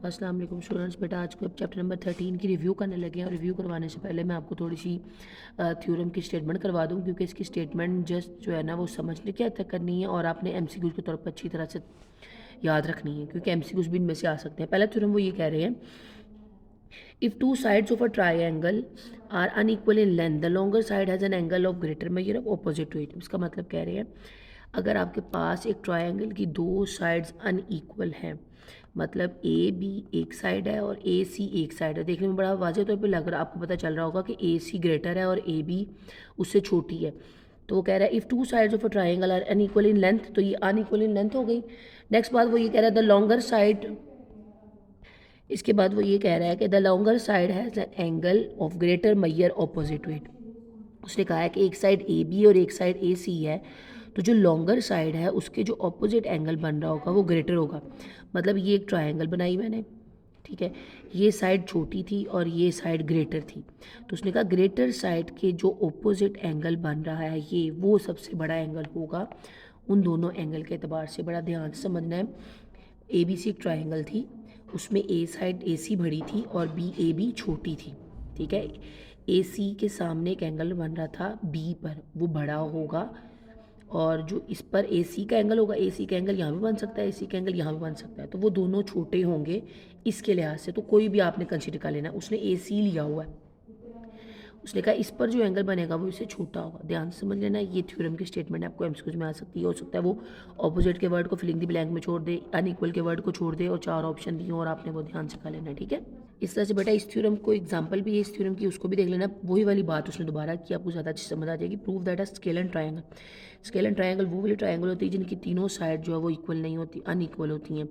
अस्सलाम वालेकुम स्टूडेंट्स। बेटा आज को चैप्टर नंबर 13 की रिव्यू करने लगे हैं और रिव्यू करवाने से पहले मैं आपको थोड़ी सी थ्योरम की स्टेटमेंट करवा दूं, क्योंकि इसकी स्टेटमेंट जस्ट जो है ना वो समझने के हद तक करनी है और आपने एमसीक्यूज के तौर पर अच्छी तरह से याद रखनी है, क्योंकि एमसीक्यूज भी इनमें से आ सकते हैं। पहला थ्योरम वो ये कह रहे हैं, if two sides of a triangle are unequal in length the longer side has an angle of greater measure of opposite to it. इसका मतलब कह रहे हैं, अगर आपके पास एक ट्रायंगल की दो साइड्स अनइक्वल हैं, मतलब ए बी एक साइड है और ए सी एक साइड है, देखने में बड़ा वाज़ेह तौर पे लग रहा, आपको पता चल रहा होगा कि ए सी ग्रेटर है और ए बी उससे छोटी है। तो वो कह रहा है if two sides of a triangle are unequal in length, तो ये अनइक्वल इन लेंथ हो गई। नेक्स्ट बात वो ये कह रहा है द लॉन्गर साइड, इसके बाद वो ये कह रहा है कि the longer side has an angle of greater मैयर ऑपोजिट टू इट। उसने कहा है कि एक साइड ए बी और एक साइड ए सी है, तो जो लॉन्गर साइड है उसके जो ऑपोजिट एंगल बन रहा होगा वो ग्रेटर होगा। मतलब ये एक ट्रायंगल बनाई मैंने, ठीक है, ये साइड छोटी थी और ये साइड ग्रेटर थी, तो उसने कहा ग्रेटर साइड के जो ऑपोजिट एंगल बन रहा है ये वो सबसे बड़ा एंगल होगा उन दोनों एंगल के एतबार से। बड़ा ध्यान से समझना है, ए बी सी एक ट्रायंगल थी, उसमें ए साइड ए सी बड़ी थी और बी ए बी छोटी थी, ठीक है। ए सी के सामने एक एंगल बन रहा था बी पर, वो बड़ा होगा, और जो इस पर ए सी का एंगल होगा, ए सी का एंगल यहाँ भी बन सकता है, ए सी का एंगल यहाँ भी बन सकता है, तो वो दोनों छोटे होंगे इसके लिहाज से। तो कोई भी आपने कंसीडर कर लेना, उसने ए सी लिया हुआ है, उसने कहा इस पर जो एंगल बनेगा वो इससे छोटा होगा। ध्यान से समझ लेना, ये थ्योरम की स्टेटमेंट आपको एमसीक्यूज में आ सकती है। हो सकता है वो ऑपोजिट के वर्ड को फिलिंग द ब्लैंक में छोड़ दे, अनइक्वल के वर्ड को छोड़ दे और चार ऑप्शन दिए और आपने वो ध्यान से कर लेना, ठीक है। इस तरह से बेटा इस थ्योरम को एग्जांपल भी है इस थ्योरम की, उसको भी देख लेना। वही वाली बात उसने दोबारा की, आपको ज़्यादा अच्छी समझ आ जाएगी। Prove that a scale and triangle, scale and triangle वो वाली ट्रायंगल होती है जिनकी तीनों साइड जो है वो इक्वल नहीं होती, अनइक्वल होती हैं।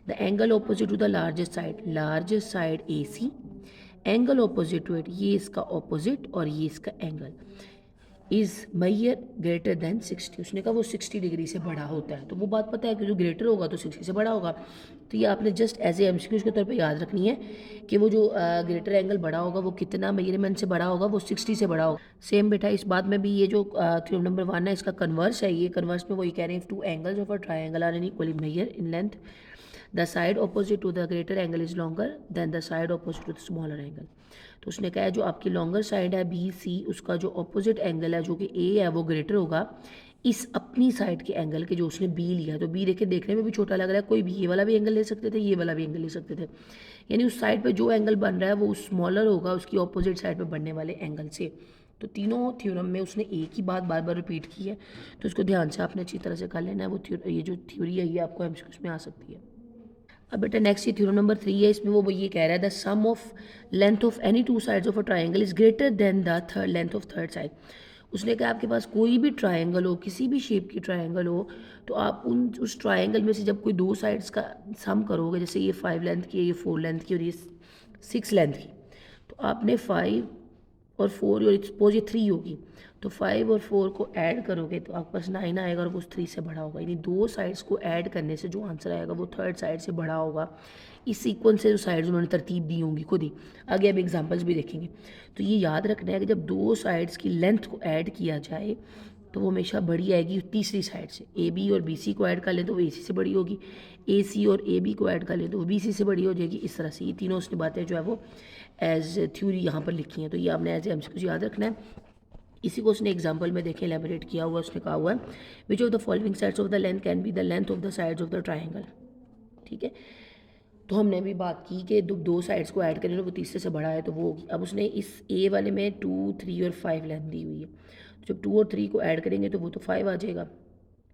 The angle opposite to the largest side A C, angle opposite to it, ये इसका ऑपोजिट और ये इसका angle, is major greater than 60। उसने कहा वो 60 डिग्री से बड़ा होता है, तो वो बात पता है कि जो ग्रेटर होगा तो 60 से बड़ा होगा। तो ये आपने जस्ट एज ए एमसीक्यूज के तौर पे याद रखनी है कि वो जो ग्रेटर एंगल बड़ा होगा वो कितना मेजरमेंट से बड़ा होगा, वो 60 से बड़ा होगा। सेम बेटा इस बात में भी ये जो थ्योरम नंबर 1 है इसका कन्वर्स है, ये कन्वर्स में वही कह रहे हैं, two angles of a triangle are equally major in length, the side opposite to the greater angle is longer than the side opposite to the smaller angle. तो उसने कहा है जो आपकी लॉन्गर साइड है बी सी, उसका जो opposite angle है जो कि ए है वो ग्रेटर होगा इस अपनी साइड के एंगल के जो उसने बी लिया। तो बी देखे देखने में भी छोटा लग रहा है, कोई भी ये वाला भी एंगल ले सकते थे, ये वाला भी एंगल ले सकते थे, यानी उस साइड पे जो एंगल बन रहा है वो स्मॉलर होगा उसकी ऑपोजिट साइड पे बनने वाले एंगल से। तो तीनों थ्योरम में उसने एक ही बात बार बार रिपीट की है, तो इसको ध्यान से आपने अच्छी तरह से कर लेना है। वो ये जो थ्योरी है ये आपको एमसीक्यूज में आ सकती है। अब बेटा नेक्स्ट ये थ्योरम नंबर 3 है, इसमें वो ये कह रहा है the sum of length of any two sides of a triangle is greater than the third length of third side. उसने कहा आपके पास कोई भी ट्रायंगल हो, किसी भी शेप की ट्रायंगल हो, तो आप उस ट्रायंगल में से जब कोई दो साइड्स का सम करोगे, जैसे ये 5 लेंथ की है, ये 4 लेंथ की और ये 6 लेंथ की, तो आपने 5 और 4 और सपोज ये 3 होगी, तो 5 और 4 को ऐड करोगे तो आपके पास 9 आएगा और वो 3 से बड़ा होगा, यानी दो साइड्स को ऐड करने से जो आंसर आएगा वो थर्ड साइड से बड़ा होगा। इस सीक्वेंस से जो साइड्स उन्होंने तरतीब दी होंगी खुद ही, आगे अब एग्जांपल्स भी देखेंगे। तो ये याद रखना है कि जब दो साइड्स की लेंथ को ऐड किया जाए तो वो हमेशा बड़ी आएगी तीसरी साइड से। ए बी और बी सी को ऐड कर लें तो वो ए सी से बड़ी होगी, ए सी और ए बी को ऐड कर लें तो वो बी सी से बड़ी हो जाएगी। इस तरह से ये तीनों उसने बातें जो है वो एज थ्योरी यहाँ पर लिखी हैं, तो ये आपने एज एमसीक्यू याद रखना है। इसी को उसने एग्जाम्पल में देखें एलेबोरेट किया हुआ, उसने कहा हुआ है which of the following sides of the length can be the length of the sides of the triangle, ठीक है। तो हमने अभी बात की कि दो साइड्स को ऐड करें तो वो तीसरे से बड़ा है, तो वो होगी। अब उसने इस ए वाले में 2, 3 और 5 लेंथ दी हुई है, तो जब 2 और 3 को ऐड करेंगे तो वो तो 5 आ जाएगा,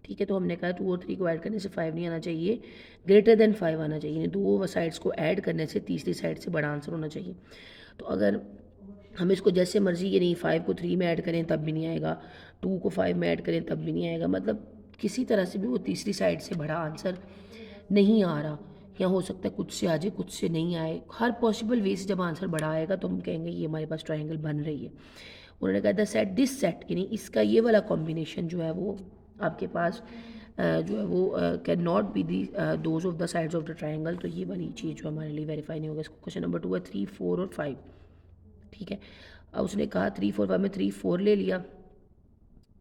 ठीक है। तो हमने कहा 2 और 3 को ऐड करने से 5 नहीं आना चाहिए, ग्रेटर देन 5 आना चाहिए, दो साइड्स को ऐड करने से तीसरी साइड से बड़ा आंसर होना चाहिए। तो अगर हम इसको जैसे मर्जी, ये नहीं 5 को 3 में ऐड करें तब भी नहीं आएगा, 2 को 5 में ऐड करें तब भी नहीं आएगा, मतलब किसी तरह से भी वो तीसरी साइड से बड़ा आंसर नहीं आ रहा, या हो सकता है कुछ से आ जाए कुछ से नहीं आए। हर पॉसिबल वे से जब आंसर बड़ा आएगा तो हम कहेंगे ये हमारे पास ट्राइंगल बन रही है। उन्होंने कहा द सेट दिस सेट, यानी इसका ये वाला कॉम्बिनेशन जो है वो आपके पास जो है वो can not be the those of the sides of the triangle. तो ये वाली चीज़ जो हमारे लिए वेरीफाई नहीं होगा। इसको क्वेश्चन नंबर 2 है 3, 4 और 5, ठीक है। अब उसने कहा 3, 4, 5 में 3, 4 ले लिया,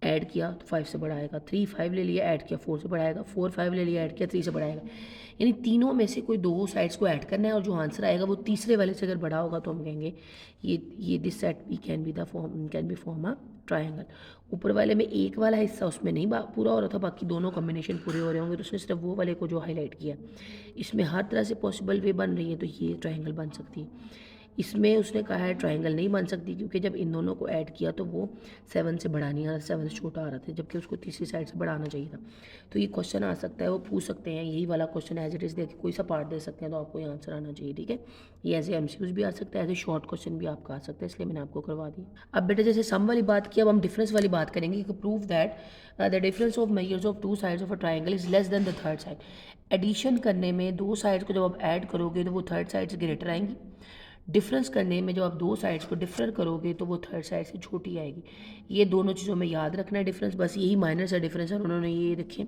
ऐड किया तो 5 से बड़ा आएगा, 3 5 ले लिया ऐड किया 4 से बड़ा आएगा, 4 5 ले लिया ऐड किया 3 से बड़ा आएगा। यानी तीनों में से कोई दो साइड्स को ऐड करना है और जो आंसर आएगा वो तीसरे वाले से अगर बड़ा होगा तो हम कहेंगे ये this set B can be the form can be form a triangle. ऊपर वाले में एक वाला हिस्सा उसमें नहीं पूरा हो रहा था, बाकी दोनों कॉम्बिनेशन पूरे हो रहे होंगे, तो उसने सिर्फ वो वाले को जो हाईलाइट किया। इसमें हर तरह से पॉसिबल वे बन रही है तो ये ट्रायंगल बन सकती है। इसमें उसने कहा है ट्रायंगल नहीं बन सकती क्योंकि जब इन दोनों को ऐड किया तो वो 7 से बड़ा नहीं आ रहा, 7 से छोटा आ रहा था, जबकि उसको तीसरी साइड से बढ़ाना चाहिए था। तो ये क्वेश्चन आ सकता है, वो पूछ सकते हैं, यही वाला क्वेश्चन एज इट इज़ दे के कोई सा पार्ट दे सकते हैं, तो आपको ये आंसर आना चाहिए। ठीक है, ये ऐसे एमसीक्यूज भी आ सकता है, ऐसे शॉर्ट क्वेश्चन भी आपका आ सकता है, इसलिए मैंने आपको करवा दिया। अब बेटा जैसे सम वाली बात की, अब हम डिफरेंस वाली बात करेंगे कि prove that the difference of measures of two sides of a triangle is less than the third side. Addition करने में दो साइड्स को जब आप ऐड करोगे तो वो थर्ड साइड से ग्रेटर आएंगी, डिफरेंस करने में जब आप दो साइड्स को डिफर करोगे तो वो थर्ड साइड से छोटी आएगी। ये दोनों चीज़ों में याद रखना है डिफरेंस, बस यही माइनर सा डिफरेंस है, उन्होंने ये देखिए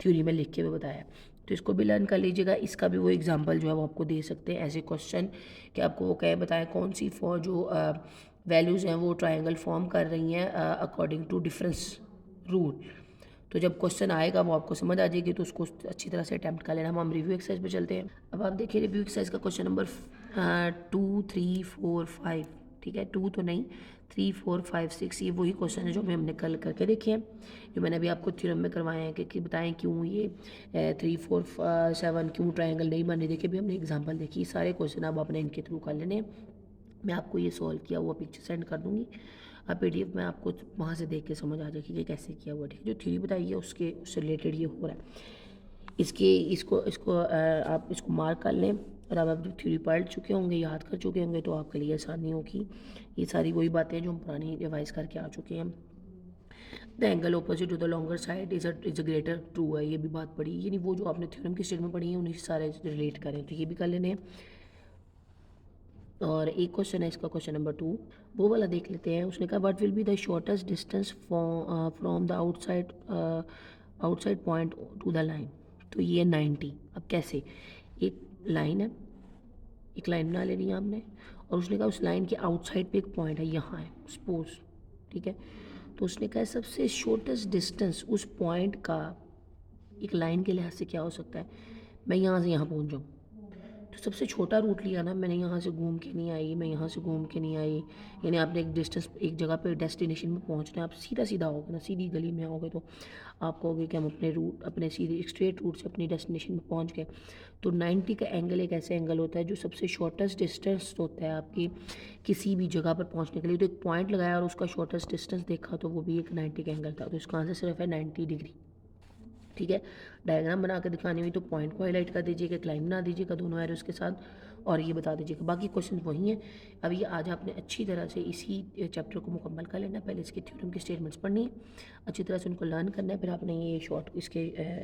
थ्योरी में लिख के भी बताया। तो इसको भी लर्न कर लीजिएगा। इसका भी वो एग्जांपल जो है वो आपको दे सकते हैं ऐसे क्वेश्चन कि आपको वो कहे बताएं कौन सी फॉर जो वैल्यूज़ हैं वो ट्राइंगल फॉर्म कर रही हैं अकॉर्डिंग टू डिफरेंस रूल। तो जब क्वेश्चन आएगा वो आपको समझ आ जाएगी, तो उसको अच्छी तरह से अटैम्प्ट कर लेना। हम रिव्यू एक्सरसाइज पे चलते हैं। अब आप देखिए रिव्यू एक्सरसाइज का क्वेश्चन नंबर 2 3 4 5, ठीक है, 2 तो नहीं 3 4 5 6, ये वही क्वेश्चन है जो हमने कल करके देखे हैं, जो मैंने अभी आपको थ्योरम में करवाए हैं कि बताएं क्यों ये 3 4 7 क्यों ट्राइंगल नहीं बन रही। देखिए अभी हमने एग्जाम्पल देखी, सारे क्वेश्चन अब आपने इनके थ्रू कर लेने हैं। मैं आपको ये सॉल्व किया हुआ पिक्चर सेंड कर दूँगी, अब पीडीएफ में आपको वहाँ से देख के समझ आ जाएगी कि कैसे किया हुआ। ठीक है, जो थ्योरी बताई है उससे रिलेटेड ये हो रहा है। इसको आप इसको मार्क कर लें, और अब आप जब थ्योरी पढ़ चुके होंगे, याद कर चुके होंगे, तो आपके लिए आसानी होगी। ये सारी वही बातें जो हम पुरानी रिवाइज करके आ चुके हैं। The angle opposite to the longer side is a greater, true है, ये भी बात पढ़ी, यानी वो जो आपने थ्योरम की स्टेटमेंट पढ़ी है उन्हीं से सारे रिलेट करें, तो ये भी कर लेने हैं। और एक क्वेश्चन है इसका, क्वेश्चन नंबर 2, वो वाला देख लेते हैं। उसने कहा what will be the shortest distance from the outside point two the line. तो ये 90। अब कैसे, एक लाइन है, एक लाइन बना लेनी है आपने, और उसने कहा उस लाइन के आउटसाइड पे एक पॉइंट है, यहाँ है सपोज, ठीक है। तो उसने कहा सबसे शॉर्टेस्ट डिस्टेंस उस पॉइंट का एक लाइन के लिहाज से क्या हो सकता है, मैं यहाँ से यहाँ पहुँच जाऊँ। तो सबसे छोटा रूट लिया ना, मैंने यहाँ से घूम के नहीं आई, मैं यहाँ से घूम के नहीं आई, यानी आपने एक डिस्टेंस एक जगह पे डेस्टिनेशन में पहुँचना है, आप सीधा सीधा आओगे ना, सीधी गली में आओगे तो आप कहोगे कि हम अपने सीधे स्ट्रेट रूट से अपनी डेस्टिनेशन में पहुँच गए। तो 90 का एंगल एक ऐसे एंगल होता है जो सबसे शॉर्टेस्ट डिस्टेंस होता है आपकी किसी भी जगह पर पहुँचने के लिए। तो एक पॉइंट लगाया और उसका शॉर्टेस्ट डिस्टेंस देखा तो वो भी एक 90 का एंगल था, तो इसका आंसर सिर्फ है 90 डिग्री। ठीक है, डायग्राम बना के दिखानी हुई तो पॉइंट को हाईलाइट कर दीजिएगा, एक लाइन बना दीजिएगा दोनों एरोस के साथ, और ये बता दीजिएगा। बाकी क्वेश्चन वही हैं। अब ये आज आपने अच्छी तरह से इसी चैप्टर को मुकम्मल कर लेना है। पहले इसके थ्योरम की स्टेटमेंट्स पढ़नी है, अच्छी तरह से उनको लर्न करना है, फिर आपने ये शॉर्ट इसके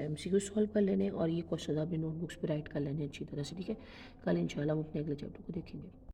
एमसीक्यू सॉल्व कर लेने हैं, और ये क्वेश्चन आपने नोटबुक्स पर राइट कर लेने हैं अच्छी तरह से। ठीक है, कल इंशाल्लाह हम अपने अगले चैप्टर को देखेंगे।